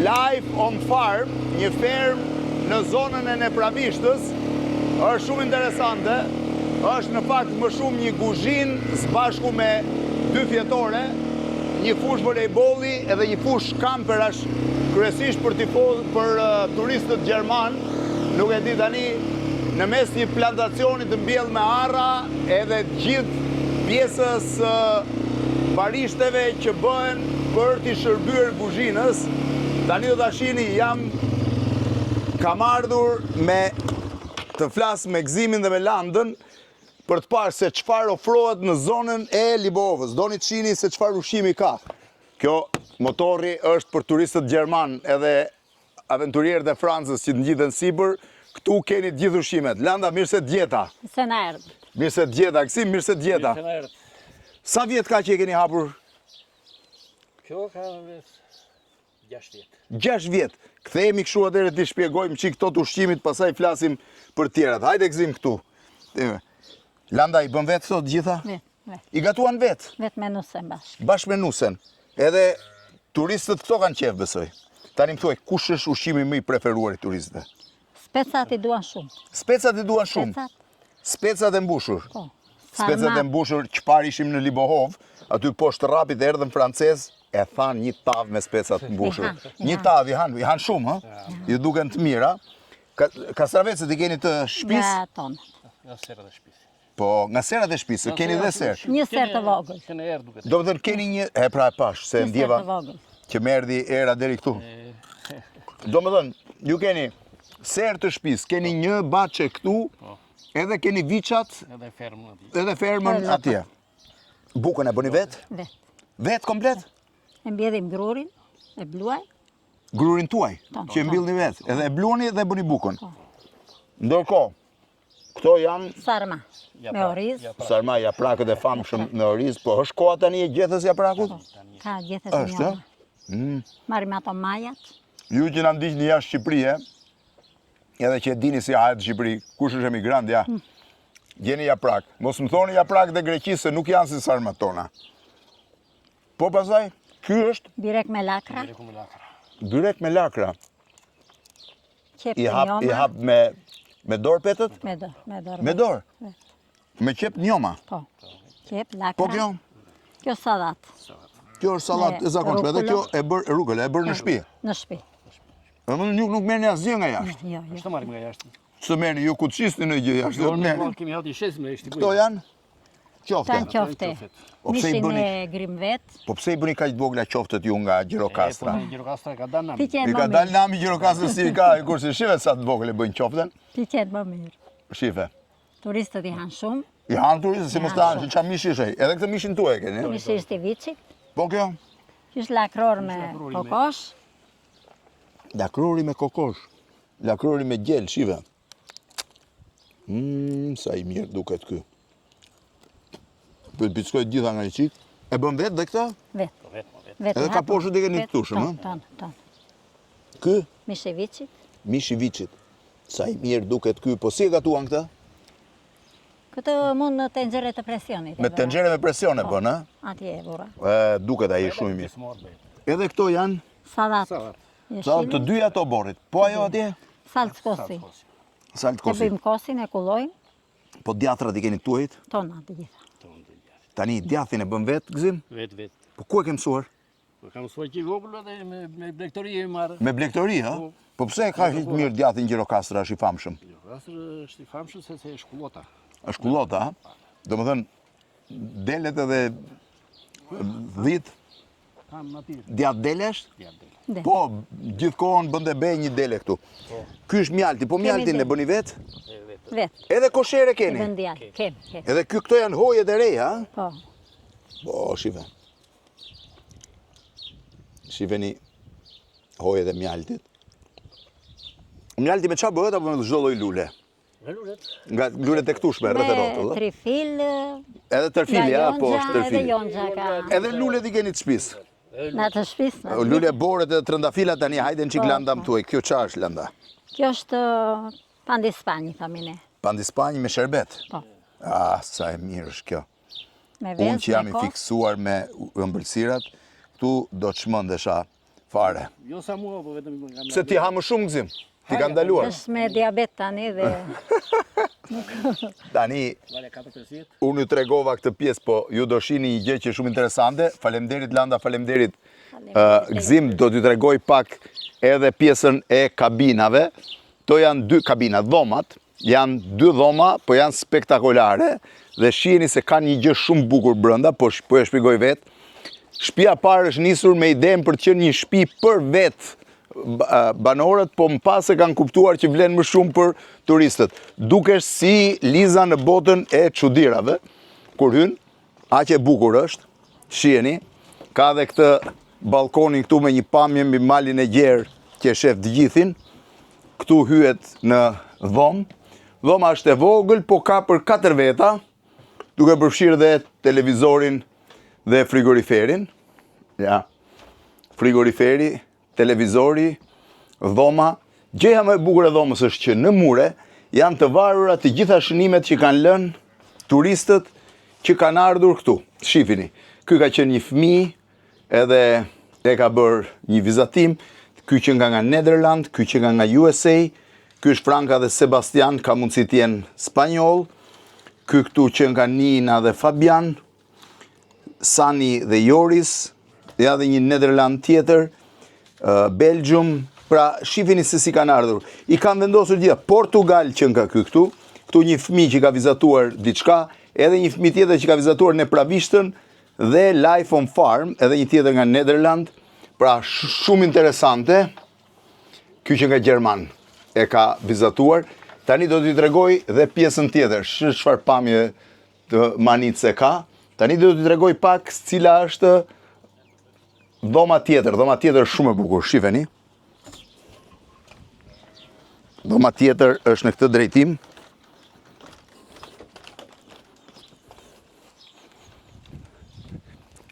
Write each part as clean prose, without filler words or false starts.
Life on Farm, një ferm në zonën e Nepravishtës, është shumë interesante, është në fakt më shumë një kuzhinë së bashku me 2 fjetore, një fush volejbolli edhe një fush kamperash, kryesisht për turistët gjerman, nuk e di tani, në mes një plantacioni të mbjellë me arra edhe gjithë pjesës barishteve që bëhen për t'i shërbyer kuzhinës. Tani do ta shihni, kam ardhur me të flas me Gëzimin dhe me Landën për të parë se çfarë ofrohet në zonën e Liboovës. Doni të shihni se çfarë ushqimi ka. Kjo motorri është për turistët gjerman edhe aventurierët e Francës që të ngjiten sipër. Këtu keni të gjithë ushqimet. Landa, mirë se djeta. Se na erdhë. Mirë se djeta. Gëzim, mirë se djeta. Mirë se na erdhë. Sa vjet ka që e keni hapur? Kjo ka 6 vjet. 6 vjet. Kthehemi kështu atëherë t'i shpjegojmë çik këto të ushqimit, pastaj flasim për tjerat. Hajde Gëzim këtu. Landa, i bën vetë këto të gjitha? Vet. I gatuan vetë? Vetë me nusen bashkë. Bashkë me nusen. Edhe turistët këto kanë qef, besoj. Tani më thuaj, kush është ushqimi më i preferuar i turistëve? Specat i duan shumë. Specat i duan shumë. Specat e mbushur. Po. Specat e mbushur, çfarë ishim në Libohov, aty poshtë rrapit erdhën francez, e than një tavë me specat të mbushur. Një tavë, i han shumë, ha? Ju duken të mira. Kastravecët i keni të shtëpisë? Nga tonë. Nga serat e shtëpisë. Po, nga serat e shtëpisë, keni dhe serë. Një serë të vogël. Kene erë duket. Do të thënë keni një, pra e pash, se Një ndjeva serë të vogël. që më erdhi era deri këtu. Do të thënë, ju keni serë të shtëpisë, keni një baçe këtu, edhe keni viçat, edhe fermën atje. Bukën e bëni vetë? Vetë. Vetë komplet? E mbjedhim grurin, e bluaj. Grurin tuaj, që e mbillni vetë, edhe e bluani dhe bëni bukën. Ndërkohë, këto janë Sarma, me oriz. sarma, japrakët e famshëm me oriz, po është koha tani e gjethes japrakut? Ka gjethes një Është, ona. Marim ato majat. Ju që na ndiqni jashtë Shqipërie, edhe që e dini si hahet Shqipëri, kush është emigrant, ja, gjeni japrak. Mos më thoni japrak dhe Greqisë, se nuk janë si sarmat tona. Po pasaj, ky është Birek me lakra. byrek me lakra. Qep I të hap njoma. me dorë petët? Me dorë. Me dorë? Me qep njoma? Po. Qep, lakra. Po kjo? Kjo salat. Kjo është sallat e zakonshme, edhe kjo e bër rrugële, e bër në shtëpi. Në shtëpi. Nuk merrni asgjë nga jashtë. Jo. Ç'të marrim nga jashtë? Ç'të merrni ju ku të shisni në gjë jashtë? Jo, ne kemi hati shesim në ishte. Këto janë qofte. Tanë qofte. Po pse i Mishin bëni? e grim vet. Po pse i bëni kaq të vogla qoftet ju nga Gjirokastra? Gjirokastra ka dalë nami. Ti qenë I ka më dalë mirë. nami Gjirokastra si i ka, kurse shive sa të vogël e bëjnë qoften. Ti qenë më mirë. Shive. Turistët i hanë shumë. I hanë turistët si mos të hanë, që qa mish ishej. Edhe këtë mishin tuaj keni? Mishi ishte i vicit. Po kjo? Ishte lakror me kokosh. Lakrori me kokosh. Lakrori me gjel, shive. Sa i mirë duket ky. Për të pickoj gjitha nga një qik. E bën vetë dhe këta? Vetë. Edhe ka poshët e keni këtushëm, ha? Tonë. Ky? Mishi i vicit. Mishi vicit. Sa i mirë duket ky. Po si e gatuan këta? Këtë mund në tenxhere të presionit. Me tenxhere me presion e bën, ha? Atje e bura. Duket ai shumë i mirë. Edhe këto janë Salat. sa të dyja ato borrit. Po ajo atje? Saltë kosi. Salt E kosi. bëjmë kosin, e kullojmë. Po djatrat i keni tuajt? Tona të gjitha. Tani djathin e bën vetë, Gëzim? Vet. Po ku e ke mësuar? Po kam mësuar që vogël edhe me blektori e marr. Me blektori, ha? Po pse ka hiç mirë djathin Gjirokastra, është i famshëm? Gjirokastra është i famshëm se është shkullota. Është kullota, ha? Domethënë delet edhe dhit Kam natyrë. djatë delesh? Dhe. Po, gjithkohën bënde bej një dele këtu. Ky është mjalti, po mjaltin e bëni vetë? Vetë. Edhe koshere I keni? bëndjal. Kem. Edhe këto janë hojet e reja, ha? Po. Po, shive. Shiveni hojet e mjaltit. Mjalti me qa bëhet, apo me çdo lloj lule? Me lulet. Nga lulet e këtushme, rreth e rrotull, Me ë? trifil, Edhe tërfili, ja, po është edhe tërfili. jonxha ka. Edhe lulet i keni të shtëpisë. Në të shpisë. Lule boret edhe trëndafila tani, hajde në qik landa më tuaj. Kjo qa është landa? Kjo është pandispanji, thami ne. Pandispanj me sherbet. Po. Sa e mirë është kjo. Me Unë vezë, që jam me i kos. fiksuar me ëmbëlsirat, këtu do të shmëndesha Fare. Jo sa mua, po vetëm kam. Pse ti ha më shumë gëzim? Ti ka ndaluar. Është me diabet tani dhe Tani, Vale 4-5 unë ju tregova këtë pjesë, po ju do shihni një gjë që është shumë interesante. Faleminderit Landa, faleminderit Gzim, do t'ju tregoj pak edhe pjesën e kabinave. To janë 2 kabina, dhomat, janë 2 dhoma, po janë spektakolare dhe shihni se kanë një gjë shumë bukur brenda, po e shpjegoj vetë. Shtëpia parë është nisur me idenë për të qenë një shtëpi për vetë banorët, po më pas e kanë kuptuar që vlen më shumë për turistët. Dukesh si Liza në botën e çuditërave. Kur hyn, aq e bukur është. Shiheni, ka edhe këtë balkonin këtu me një pamje mbi malin e gjerë që e shef të gjithin. Këtu hyhet në dhomë. Dhoma është e vogël, po ka për 4 veta, duke përfshirë dhe televizorin dhe frigoriferin. Ja. Frigoriferi, televizori, dhoma. Gjëja më e bukur e dhomës është që në mure janë të varura të gjitha shënimet që kanë lënë turistët që kanë ardhur këtu. Shifini, ky ka qenë një fëmijë, edhe e ka bërë një vizatim, ky që nga Nederland, ky që nga USA, ky është Franka dhe Sebastian, ka mundësi të jenë spanjoll, ky këtu që nga Nina dhe Fabian, Sani dhe Joris, ja dhe një Nederland tjetër, Belgium, pra shifini se si kanë ardhur. I kanë vendosur gjitha. Portugal që nga këtu një fëmijë që ka vizatuar diçka, edhe një fëmijë tjetër që ka vizatuar në Pravishtën dhe Life on Farm, edhe një tjetër nga Nederland, pra shumë interesante. Ky që nga Gjerman e ka vizatuar. Tani do t'i tregoj dhe pjesën tjetër, çfarë pamje të Manicë ka. Tani do t'i tregoj pak cila është dhoma tjetër shumë e bukur, shifeni. Dhoma tjetër është në këtë drejtim.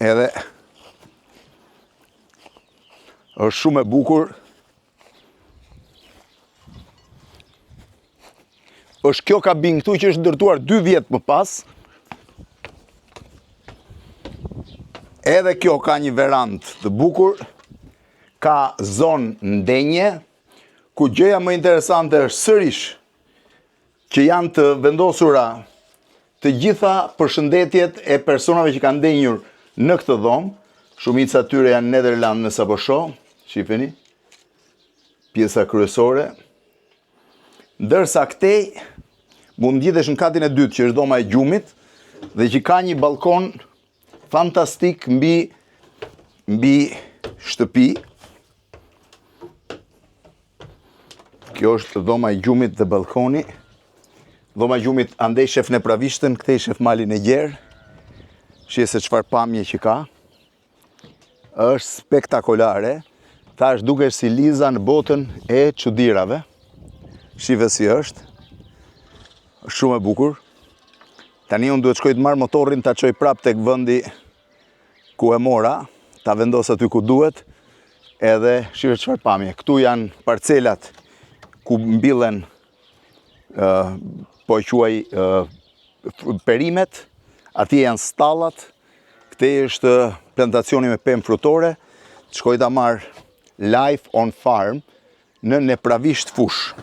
Edhe është shumë e bukur. Është kjo kabinë këtu që është ndërtuar 2 vjet më pas. Edhe kjo ka një verandë të bukur, ka zonë ndenje, ku gjëja më interesante është sërish që janë të vendosura të gjitha përshëndetjet e personave që kanë ndenjur në këtë dhomë. Shumica tyre janë Nederland në sapo shoh, shifeni, pjesa kryesore. Ndërsa këtej mund ngjithesh në katin e dytë, që është dhoma e gjumit, dhe që ka një balkon fantastik mbi shtëpi. Kjo është dhoma e gjumit dhe balkoni. Dhoma e gjumit andej shef në Pravishtën, këtej shef malin e gjerë. Shije se çfarë pamje që ka. Është spektakolare. Thash dukesh si Liza në botën e çuditërave. Shive si është. Shumë e bukur. Tani unë duhet shkoj të marr motorin, ta çoj prap tek vendi ku e mora, ta vendos aty ku duhet, edhe shive çfarë pamje. Këtu janë parcelat ku mbillen po e quaj perimet, atje janë stallat, këtej është plantacioni me pemë frutore. Shkoj ta marr Life on Farm në Nepravisht Fush.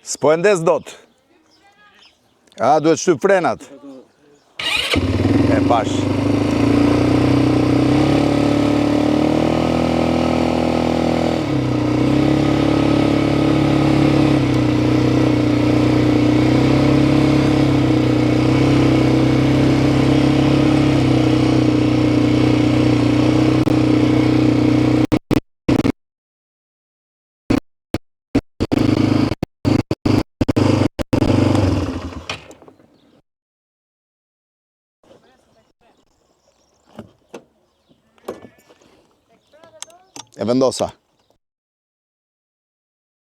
S'po e ndes dot. Duhet shtyp frenat. E pash. E vendosa.